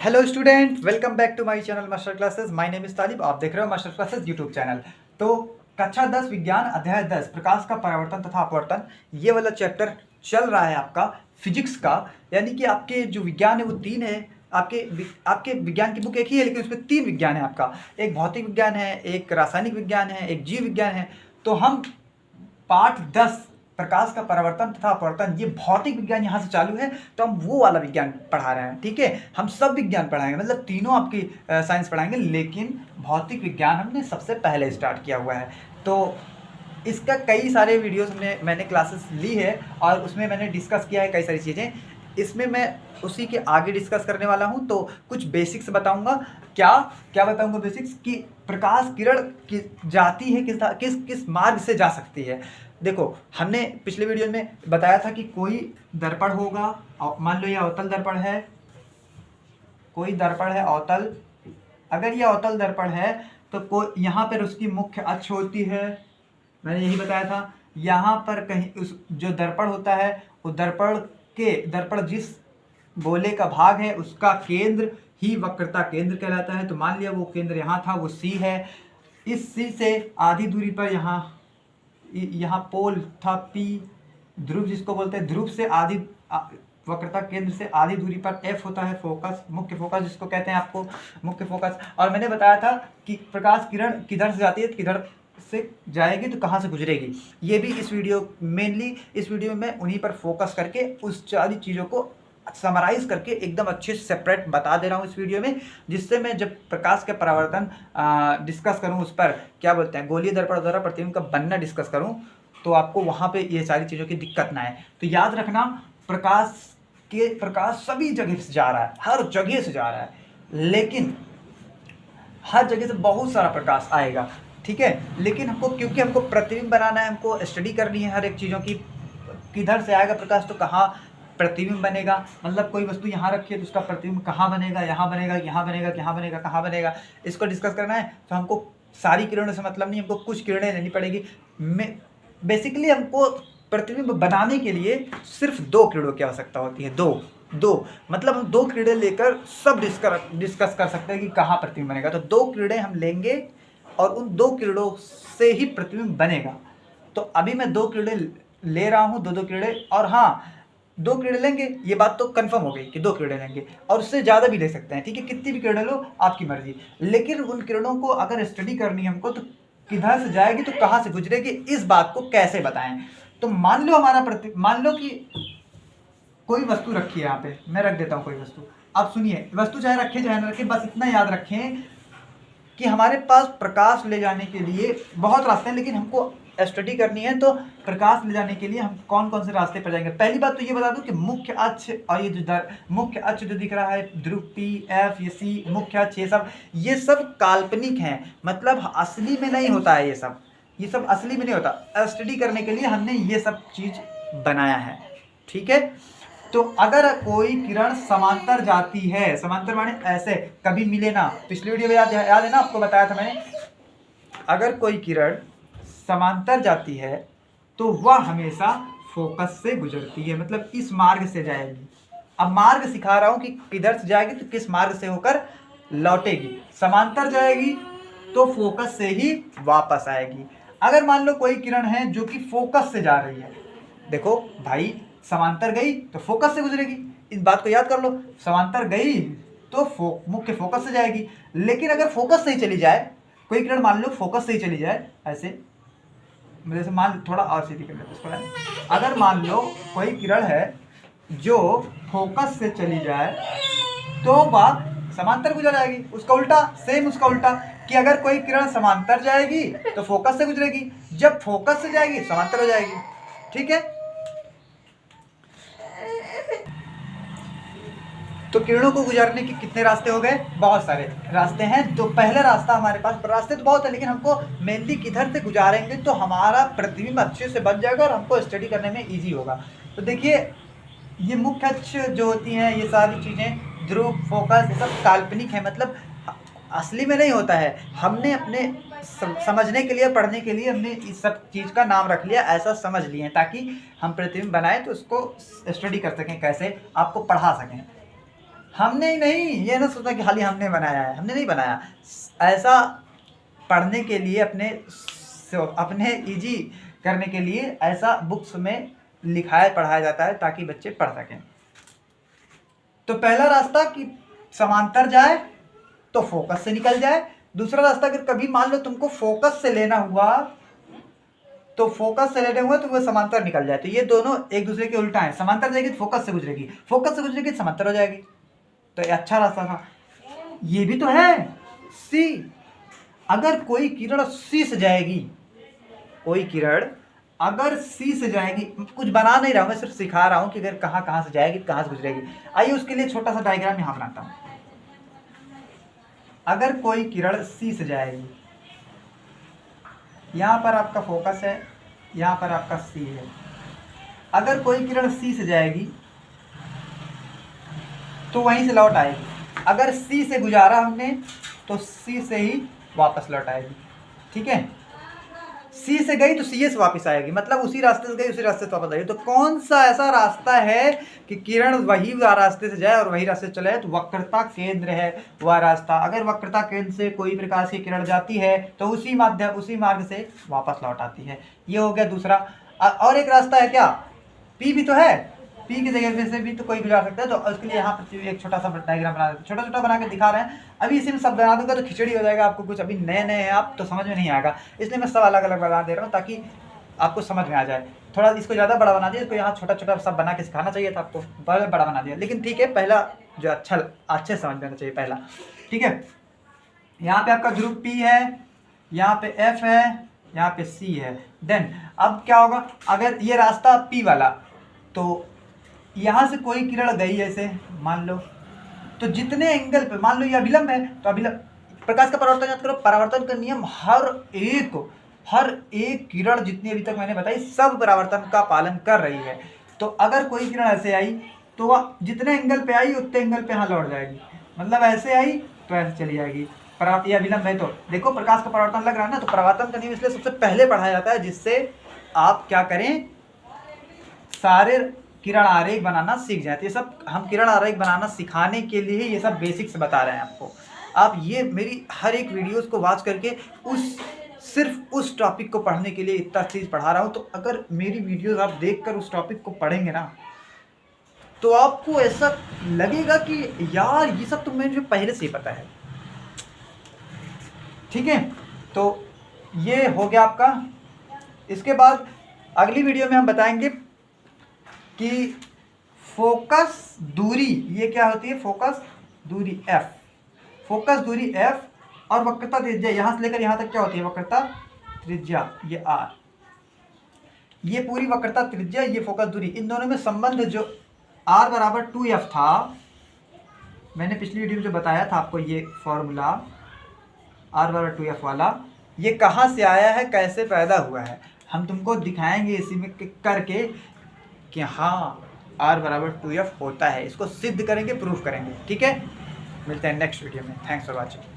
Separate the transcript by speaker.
Speaker 1: Hello student, welcome back to my channel master classes. My name is Talib. आप देख रहे हो मास्टर क्लासेस यूट्यूब चैनल। तो कक्षा 10 विज्ञान अध्याय 10 प्रकाश का परावर्तन तथा अपवर्तन, ये वाला चैप्टर चल रहा है आपका फिजिक्स का। यानी कि आपके जो विज्ञान है वो तीन है। आपके विज्ञान की बुक एक ही है, लेकिन उसमें तीन विज्ञान है आपका। एक भौतिक विज्ञान है, एक रासायनिक विज्ञान है, एक जीव विज्ञान है। तो हम पाठ 10 प्रकाश का परावर्तन तथा अपवर्तन, ये भौतिक विज्ञान यहाँ से चालू है, तो हम वो वाला विज्ञान पढ़ा रहे हैं। ठीक है, हम सब विज्ञान पढ़ाएंगे, मतलब तीनों आपकी साइंस पढ़ाएंगे, लेकिन भौतिक विज्ञान हमने सबसे पहले स्टार्ट किया हुआ है। तो इसका कई सारे वीडियोस मैंने क्लासेस ली है और उसमें मैंने डिस्कस किया है कई सारी चीज़ें। इसमें मैं उसी के आगे डिस्कस करने वाला हूँ। तो कुछ बेसिक्स बताऊँगा। क्या क्या बताऊँगा? बेसिक्स कि प्रकाश किरण की जाती है किस किस मार्ग से जा सकती है। देखो, हमने पिछले वीडियो में बताया था कि कोई दर्पण होगा, मान लो ये अवतल दर्पण है, कोई दर्पण है अवतल। अगर ये अवतल दर्पण है तो कोई यहाँ पर उसकी मुख्य अक्ष होती है, मैंने यही बताया था। यहाँ पर कहीं उस जो दर्पण होता है, वो दर्पण जिस गोले का भाग है उसका केंद्र ही वक्रता केंद्र कहलाता है। तो मान लिया वो केंद्र यहाँ था, वो सी है। इस सी से आधी दूरी पर यहाँ पोल था P, ध्रुव जिसको बोलते हैं। ध्रुव से आधी वक्रता केंद्र से आधी दूरी पर F होता है फोकस, मुख्य फोकस जिसको कहते हैं आपको मुख्य फोकस। और मैंने बताया था कि प्रकाश किरण किधर से जाती है, किधर से जाएगी, तो कहाँ से गुजरेगी। ये भी इस वीडियो मेनली इस वीडियो में मैं उन्हीं पर फोकस करके उस सारी चीज़ों को समराइज करके एकदम अच्छे से सेपरेट बता दे रहा हूँ इस वीडियो में, जिससे मैं जब प्रकाश के परावर्तन डिस्कस करूँ, उस पर क्या बोलते हैं गोलीय दर्पण द्वारा प्रतिबिंब का बनना डिस्कस करूँ, तो आपको वहाँ पे ये सारी चीज़ों की दिक्कत ना आए। तो याद रखना, प्रकाश सभी जगह से जा रहा है, हर जगह से जा रहा है, लेकिन हर जगह से बहुत सारा प्रकाश आएगा। ठीक है, लेकिन क्योंकि हमको प्रतिबिंब बनाना है, हमको स्टडी करनी है हर एक चीज़ों की, किधर से आएगा प्रकाश तो कहाँ प्रतिबिंब बनेगा। मतलब कोई वस्तु यहाँ रखी है तो उसका प्रतिबिंब कहाँ बनेगा, यहाँ बनेगा, यहाँ बनेगा, यहाँ बनेगा, कहाँ बनेगा, इसको डिस्कस करना है। तो हमको सारी किरणों से मतलब नहीं, हमको कुछ किरणें लेनी पड़ेगी। बेसिकली हमको प्रतिबिंब बनाने के लिए सिर्फ 2 किरणों की आवश्यकता होती है। दो मतलब हम 2 किरणें लेकर सब डिस्कस कर सकते हैं कि कहाँ प्रतिबिंब बनेगा। तो 2 किरणें हम लेंगे और उन 2 किरणों से ही प्रतिबिंब बनेगा। तो अभी मैं 2 किरणें ले रहा हूँ, दो किरणें। और हाँ, 2 किरणें लेंगे, ये बात तो कंफर्म हो गई कि 2 किरणें लेंगे, और उससे ज़्यादा भी ले सकते हैं। ठीक है, कितनी भी किरणें लो, आपकी मर्जी। लेकिन उन किरणों को अगर स्टडी करनी है हमको, तो किधर से जाएगी तो कहाँ से गुजरेगी, इस बात को कैसे बताएं। तो मान लो कि कोई वस्तु रखी है यहाँ पे, मैं रख देता हूँ कोई वस्तु। अब सुनिए, वस्तु चाहे रखे चाहे न रखे, बस इतना याद रखें कि हमारे पास प्रकाश ले जाने के लिए बहुत रास्ते हैं, लेकिन हमको स्टडी करनी है। तो प्रकाश ले जाने के लिए हम कौन कौन से रास्ते पर जाएंगे। पहली बात तो ये बता दूं कि मुख्य अक्ष और ये जो मुख्य अक्ष जो दिख रहा है, ध्रुव P, F, ये C, मुख्य अक्ष, ये सब काल्पनिक हैं, मतलब असली में नहीं होता है। ये सब असली में नहीं होता। स्टडी करने के लिए हमने ये सब चीज़ बनाया है। ठीक है, तो अगर कोई किरण समांतर जाती है, समांतर माने ऐसे कभी मिले ना, पिछली वीडियो में याद है ना, आपको बताया था मैंने, अगर कोई किरण समांतर जाती है तो वह हमेशा फोकस से गुजरती है, मतलब इस मार्ग से जाएगी। अब मार्ग सिखा रहा हूं कि किधर से जाएगी तो किस मार्ग से होकर लौटेगी। समांतर जाएगी तो फोकस से ही वापस आएगी। अगर मान लो कोई किरण है जो कि फोकस से जा रही है, देखो भाई, समांतर गई तो फोकस से गुजरेगी, इस बात को याद कर लो। समांतर गई तो मुख्य फोकस से जाएगी। लेकिन अगर फोकस से ही चली जाए, कोई किरण मान लो फोकस से ही चली जाए, ऐसे जैसे मान थोड़ा और सीधी कर लेते इसको। अगर मान लो कोई किरण है जो फोकस से चली जाए तो वह समांतर गुजर जाएगी। उसका उल्टा, सेम उसका उल्टा, कि अगर कोई किरण समांतर जाएगी तो फोकस से गुजरेगी, जब फोकस से जाएगी समांतर हो जाएगी। ठीक है, तो किरणों को गुजारने के कितने रास्ते हो गए? बहुत सारे रास्ते हैं। तो पहला रास्ता हमारे पास, रास्ते तो बहुत है, लेकिन हमको मेनली किधर से गुजारेंगे तो हमारा प्रतिबिंब अच्छे से बन जाएगा और हमको स्टडी करने में इजी होगा। तो देखिए, ये मुख्य अक्ष जो होती हैं, ये सारी चीज़ें, ध्रुव, फोकस, ये सब काल्पनिक है, मतलब असली में नहीं होता है। हमने अपने समझने के लिए, पढ़ने के लिए हमने इस सब चीज़ का नाम रख लिया, ऐसा समझ लिए, ताकि हम प्रतिबिंब बनाएं तो उसको स्टडी कर सकें, कैसे आपको पढ़ा सकें। हमने ही नहीं, ये ना सोचना कि खाली हमने बनाया है, हमने नहीं बनाया। ऐसा पढ़ने के लिए अपने इजी करने के लिए ऐसा बुक्स में लिखाया पढ़ाया जाता है ताकि बच्चे पढ़ सकें। तो पहला रास्ता कि समांतर जाए तो फोकस से निकल जाए। दूसरा रास्ता अगर कभी मान लो तुमको फोकस से लेना हुआ तो वो समांतर निकल जाए। तो ये दोनों एक दूसरे के उल्टा है। समांतर जाएगी तो फोकस से गुजरेगी, फोकस से गुजरेगी तो समांतर हो जाएगी। तो ये अच्छा रास्ता था। ये भी तो है सी, अगर कोई किरण सी से जाएगी, कोई किरण अगर सी से जाएगी, कुछ बना नहीं रहा हूं, मैं सिर्फ सिखा रहा हूं कि अगर कहां से जाएगी, कहां से गुजरेगी। आइए उसके लिए छोटा सा डायग्राम यहां बनाता हूं। अगर कोई किरण सी से जाएगी, यहां पर आपका फोकस है, यहां पर आपका सी है। अगर कोई किरण सी से जाएगी तो वहीं से लौट आएगी। अगर सी से गुजारा हमने तो सी से ही वापस लौट आएगी। ठीक है, सी से गई तो सी से वापस आएगी, मतलब उसी रास्ते से गई उसी रास्ते से वापस आएगी। तो कौन सा ऐसा रास्ता है कि किरण वही रास्ते से जाए और वही रास्ते से चले? तो वक्रता केंद्र है वह रास्ता। अगर वक्रता केंद्र से कोई प्रकाश की किरण जाती है तो उसी मार्ग से वापस लौट आती है। ये हो गया दूसरा। और एक रास्ता है क्या, पी भी तो है, पी की जगह में से भी तो कोई गुजार सकता है। तो उसके लिए यहाँ पर एक छोटा सा डायग्राम बना, छोटा बना के दिखा रहे हैं। अभी इसी में सब बना दूंगा तो खिचड़ी हो जाएगा आपको, कुछ अभी नए हैं आप तो समझ में नहीं आएगा, इसलिए मैं सब अलग अलग बना दे रहा हूँ ताकि आपको समझ में आ जाए। थोड़ा इसको ज़्यादा बड़ा बना दिया, इसको यहाँ छोटा सब बना के सिखाना चाहिए था आपको, बड़ा बना दिया। लेकिन ठीक है, पहला जो अच्छे समझ में आना चाहिए पहला। ठीक है, यहाँ पे आपका ग्रुप पी है, यहाँ पे एफ है, यहाँ पे सी है। देन अब क्या होगा, अगर ये रास्ता पी वाला, तो यहाँ से कोई किरण गई ऐसे मान लो, तो जितने एंगल पे, मान लो ये अभिलंब है तो अभिलंब, प्रकाश का परावर्तन याद करो, परावर्तन का नियम हर एक किरण जितनी अभी तक मैंने बताई सब परावर्तन का पालन कर रही है। तो अगर कोई किरण ऐसे आई तो वह जितने एंगल पे आई उतने एंगल पे यहाँ लौट जाएगी, मतलब ऐसे आई तो ऐसे चली जाएगी। ये अभिलंब है तो देखो प्रकाश का परावर्तन लग रहा है ना, तो परावर्तन का नियम इसलिए सबसे पहले पढ़ाया जाता है जिससे आप क्या करें, सारे किरण आरेख बनाना सीख जाए। ये सब हम किरण आरेख बनाना सिखाने के लिए ये सब बेसिक्स बता रहे हैं आपको। आप ये मेरी हर एक वीडियोस को वॉच करके सिर्फ उस टॉपिक को पढ़ने के लिए इतना चीज़ पढ़ा रहा हूँ। तो अगर मेरी वीडियोस आप देखकर उस टॉपिक को पढ़ेंगे ना तो आपको ऐसा लगेगा कि यार ये सब तो मुझे पहले से ही पता है। ठीक है, तो ये हो गया आपका। इसके बाद अगली वीडियो में हम बताएंगे कि फोकस दूरी ये क्या होती है, फोकस दूरी F और वक्रता त्रिज्या, यहाँ से लेकर यहाँ तक क्या होती है, वक्रता त्रिज्या, ये R, ये पूरी वक्रता त्रिज्या, ये फोकस दूरी, इन दोनों में संबंध जो R बराबर 2F था, मैंने पिछली वीडियो में जो बताया था आपको ये फॉर्मूला R बराबर 2F वाला, ये कहाँ से आया है, कैसे पैदा हुआ है, हम तुमको दिखाएंगे इसी में करके कि हाँ R बराबर 2F होता है। इसको सिद्ध करेंगे, प्रूफ करेंगे। ठीक है, मिलते हैं नेक्स्ट वीडियो में। Thanks for watching.